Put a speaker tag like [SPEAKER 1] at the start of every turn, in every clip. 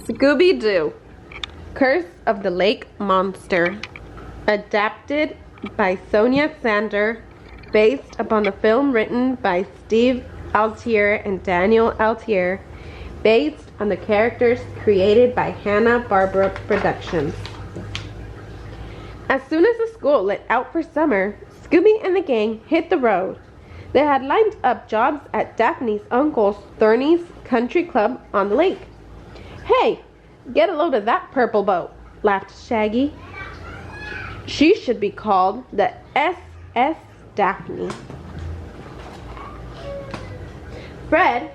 [SPEAKER 1] Scooby-Doo, Curse of the Lake Monster. Adapted by Sonia Sander, based upon the film written by Steve Altiere and Daniel Altiere, based on the characters created by HANNA-BARBERA Productions. As soon as the school let out for summer, Scooby and the gang hit the road. They had lined up jobs at Daphne's uncle Thorny's country club on the lake. "Hey, get a load of that purple boat," laughed Shaggy. "She should be called the SS Daphne." "Fred,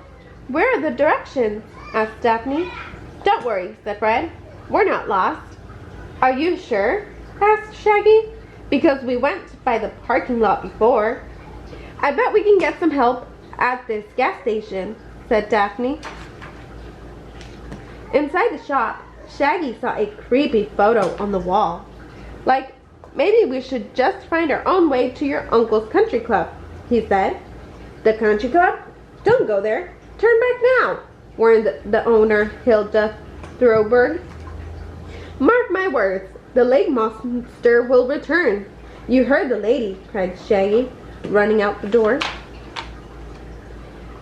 [SPEAKER 1] where are the directions?" asked Daphne. "Don't worry," said Fred. "We're not lost." "Are you sure?" asked Shaggy. "Because we went by the parking lot before." "I bet we can get some help at this gas station," said Daphne. Inside the shop, Shaggy saw a creepy photo on the wall. "Like, maybe we should just find our own way to your uncle's country club," he said. "The country club? Don't go there. Turn back now," warned the owner, Hilda Throwberg. "Mark my words, the lake monster will return." "You heard the lady," cried Shaggy, running out the door.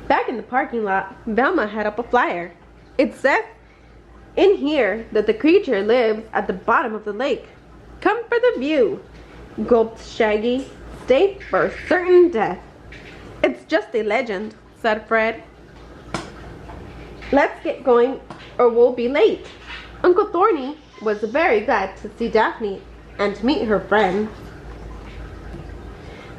[SPEAKER 1] Back in the parking lot, Velma had up a flyer. "It says in here that the creature lives at the bottom of the lake. Come for the view," gulped Shaggy. "Stay for certain death." "It's just a legend," said Fred. "Let's get going or we'll be late." Uncle Thorny was very glad to see Daphne and to meet her friends.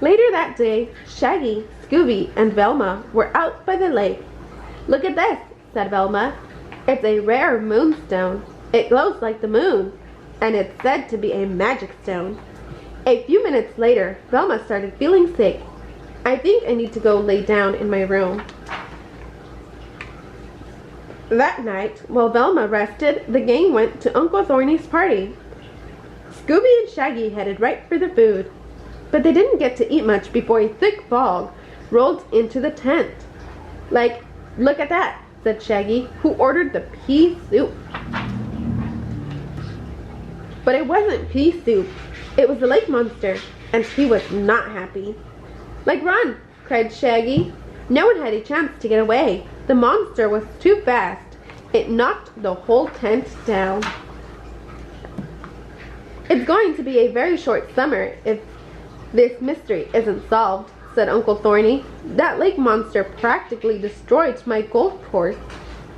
[SPEAKER 1] Later that day, Shaggy, Scooby, and Velma were out by the lake. "Look at this," said Velma. "It's a rare moonstone. It glows like the moon, and it's said to be a magic stone." A few minutes later, Velma started feeling sick. "I think I need to go lay down in my room." That night, while Velma rested, the gang went to Uncle Thorny's party. Scooby and Shaggy headed right for the food, but they didn't get to eat much before a thick fog rolled into the tent. Look at that," said Shaggy, who ordered the pea soup. But it wasn't pea soup. It was the lake monster, and he was not happy. "Run!" cried Shaggy. No one had a chance to get away. The monster was too fast. It knocked the whole tent down. "It's going to be a very short summer if this mystery isn't solved," said Uncle Thorny. "That lake monster practically destroyed my golf course.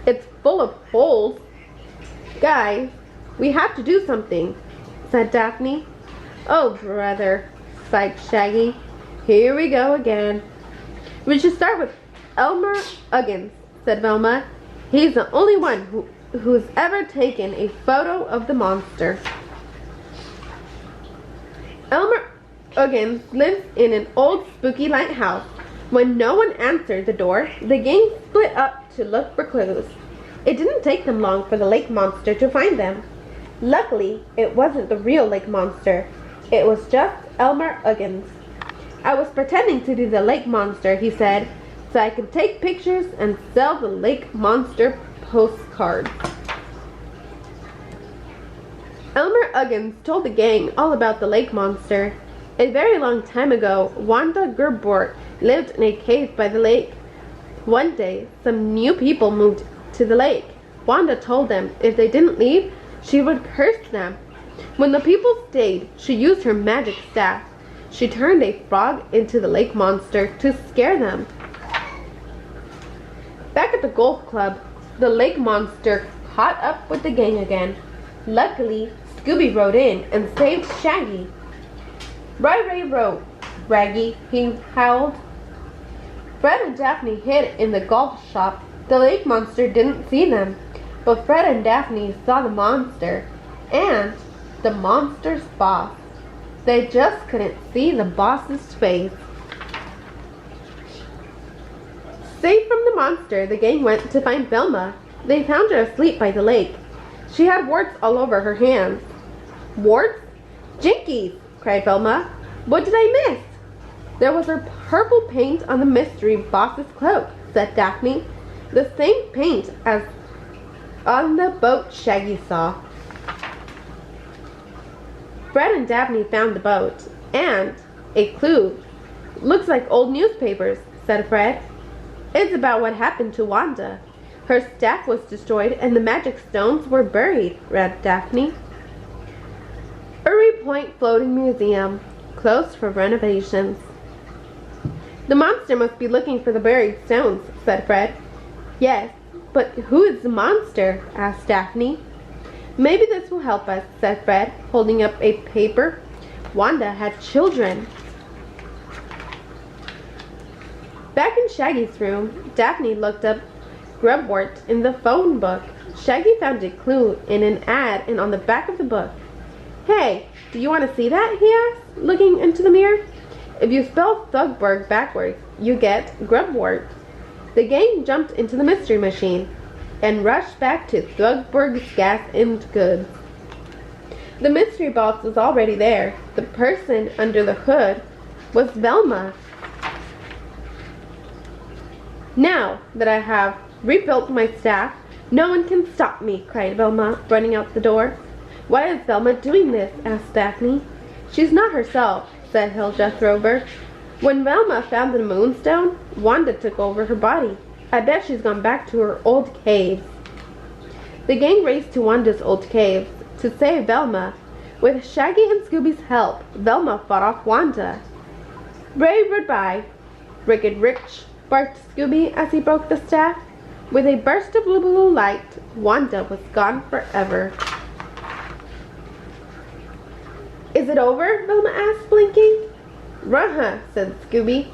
[SPEAKER 1] It's full of holes." "Guys, we have to do something," said Daphne. "Oh, brother," sighed Shaggy. "Here we go again." "We should start with Elmer Uggins," said Velma. "He's the only one who's ever taken a photo of the monster." Elmer Uggins lives in an old spooky lighthouse. When no one answered the door, the gang split up to look for clues. It didn't take them long for the lake monster to find them. Luckily, it wasn't the real lake monster. It was just Elmer Uggins. "I was pretending to be the lake monster," he said, "so I could take pictures and sell the lake monster postcards." Elmer Uggins told the gang all about the lake monster. A very long time ago, Wanda Gerbort lived in a cave by the lake. One day, some new people moved to the lake. Wanda told them if they didn't leave, she would curse them. When the people stayed, she used her magic staff. She turned a frog into the lake monster to scare them. Back at the golf club, the lake monster caught up with the gang again. Luckily, Scooby rode in and saved Shaggy. "Ray, row, Raggy," he howled. Fred and Daphne hid in the golf shop. The lake monster didn't see them, but Fred and Daphne saw the monster and the monster's boss. They just couldn't see the boss's face. Safe from the monster, the gang went to find Velma. They found her asleep by the lake. She had warts all over her hands. "Warts? Jinkies!" cried Velma. "What did I miss?" "There was her purple paint on the mystery boss's cloak," said Daphne. "The same paint as on the boat Shaggy saw. Fred and Daphne found the boat and a clue. Looks like old newspapers, said Fred. It's about what happened to Wanda. Her staff was destroyed and the magic stones were buried, read Daphne. Uri Point Floating Museum, closed for renovations. The monster must be looking for the buried stones, said Fred. Yes, but who is the monster? Asked Daphne. Maybe this will help us, said Fred, holding up a paper. Wanda had children. Back in Shaggy's room, Daphne looked up grubwort in the phone book. Shaggy found a clue in an ad and on the back of the book. Hey, do you want to see that? He asked, looking into the mirror. If you spell Thugberg backwards, you get grubwort. The gang jumped into the mystery machine and rushed back to Thugberg's gas and goods. The mystery box was already there. The person under the hood was Velma. Now that I have rebuilt my staff, no one can stop me, cried Velma, running out the door. Why is Velma doing this? Asked Daphne. She's not herself, said Hill Jethrober. When Velma found the moonstone, Wanda took over her body. I bet she's gone back to her old caves. The gang raced to Wanda's old caves to save Velma. With Shaggy and Scooby's help, Velma fought off Wanda. Brave goodbye, Wicked Rich, barked Scooby as he broke the staff. With a burst of blue light, Wanda was gone forever. Is it over? Velma asked, blinking. Ruh-huh, said Scooby.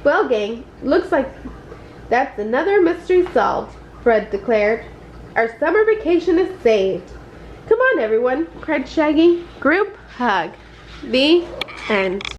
[SPEAKER 1] Well, gang, looks like that's another mystery solved, Fred declared. Our summer vacation is saved. Come on, everyone, cried Shaggy. Group hug. The end.